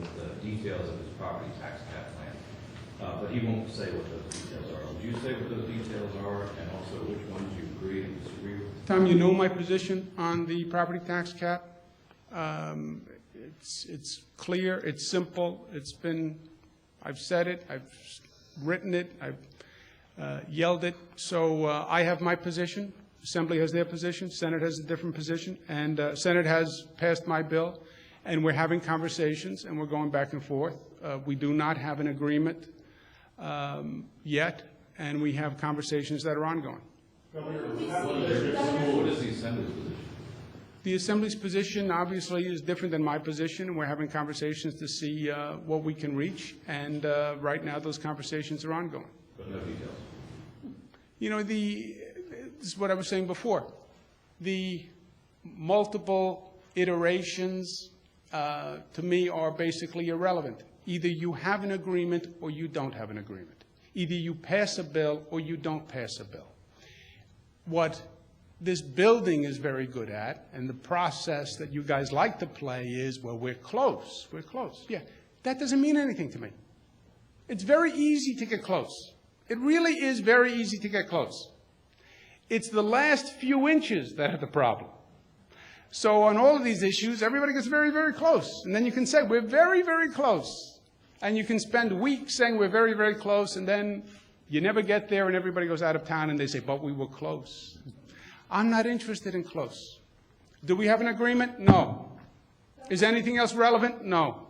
with the details of his property tax cap plan. But he won't say what those details are. Would you say what those details are, and also which ones you agree and disagree with? Tom, you know my position on the property tax cap. It's clear, it's simple, I've said it, I've written it, I've yelled it. So I have my position, Assembly has their position, Senate has a different position, and Senate has passed my bill, and we're having conversations, and we're going back and forth. We do not have an agreement yet, and we have conversations that are ongoing. What is the Assembly's position? The Assembly's position obviously is different than my position, and we're having conversations to see what we can reach, and right now those conversations are ongoing. But no details? You know, this is what I was saying before. The multiple iterations, to me, are basically irrelevant. Either you have an agreement or you don't have an agreement. Either you pass a bill or you don't pass a bill. What this building is very good at, and the process that you guys like to play is, well, we're close, we're close. Yeah, that doesn't mean anything to me. It's very easy to get close. It really is very easy to get close. It's the last few inches that are the problem. So on all of these issues, everybody gets very, very close. And then you can say, we're very, very close. And you can spend weeks saying we're very, very close, and then you never get there, and everybody goes out of town, and they say, but we were close. I'm not interested in close. Do we have an agreement? No. Is anything else relevant? No.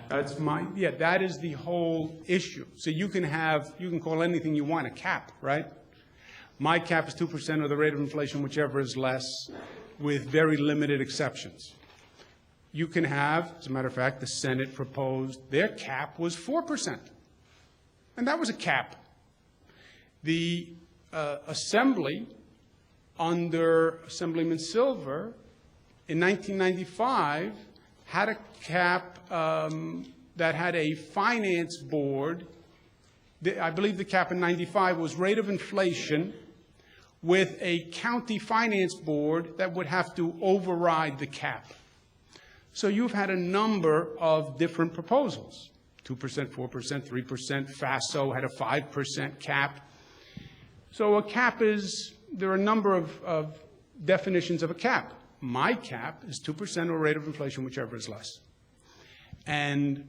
That's that is the whole issue. So you can call anything you want a cap, right? My cap is 2% of the rate of inflation, whichever is less, with very limited exceptions. You can have, as a matter of fact, the Senate proposed, their cap was 4%. And that was a cap. The Assembly, under Assemblyman Silver, in 1995, had a cap that had a finance board. I believe the cap in 95 was rate of inflation with a county finance board that would have to override the cap. So you've had a number of different proposals, 2%, 4%, 3%. FASO had a 5% cap. So a cap is, there are a number of definitions of a cap. My cap is 2% or rate of inflation, whichever is less. And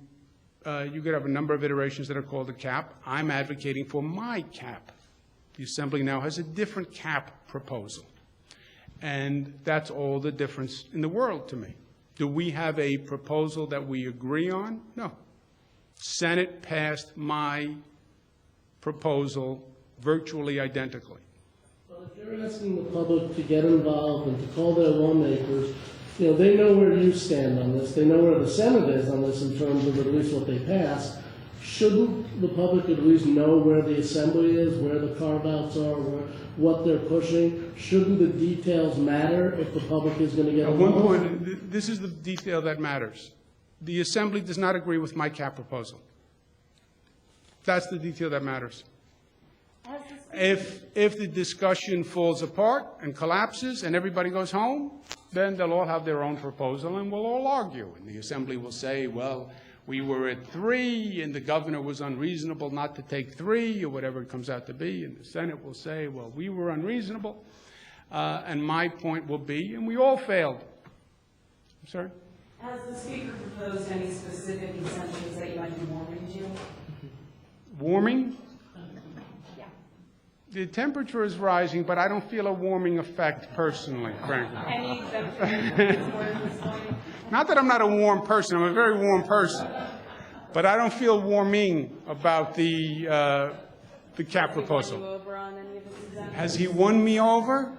you could have a number of iterations that are called a cap. I'm advocating for my cap. The Assembly now has a different cap proposal. And that's all the difference in the world to me. Do we have a proposal that we agree on? No. Senate passed my proposal virtually identically. Well, if you're asking the public to get involved and to call their lawmakers, you know, they know where you stand on this. They know where the Senate is on this in terms of at least what they passed. Shouldn't the public at least know where the Assembly is, where the carve-outs are, what they're pushing? Shouldn't the details matter if the public is going to get involved? At one point, this is the detail that matters. The Assembly does not agree with my cap proposal. That's the detail that matters. If the discussion falls apart and collapses and everybody goes home, then they'll all have their own proposal and we'll all argue. And the Assembly will say, well, we were at 3 and the governor was unreasonable not to take 3 or whatever it comes out to be. And the Senate will say, well, we were unreasonable. And my point will be, and we all failed. I'm sorry? Has the Speaker proposed any specific incentives that you might be warming to? Warming? The temperature is rising, but I don't feel a warming effect personally, frankly. Any exemption? Not that I'm not a warm person. I'm a very warm person. But I don't feel warming about the cap proposal. Has he won me over?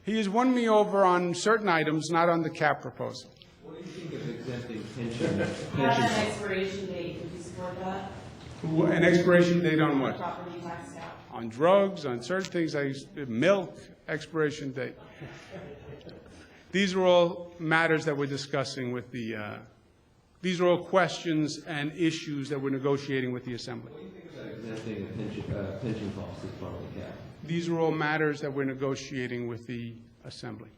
He has won me over on certain items, not on the cap proposal. What do you think of exempting pension? Have an expiration date. Would you support that? An expiration date on what? Property tax cap. On drugs, on certain things, milk, expiration date. These are all matters that we're discussing with these are all questions and issues that we're negotiating with the Assembly. What do you think about exempting pension costs as part of the cap? These are all matters that we're negotiating with the Assembly.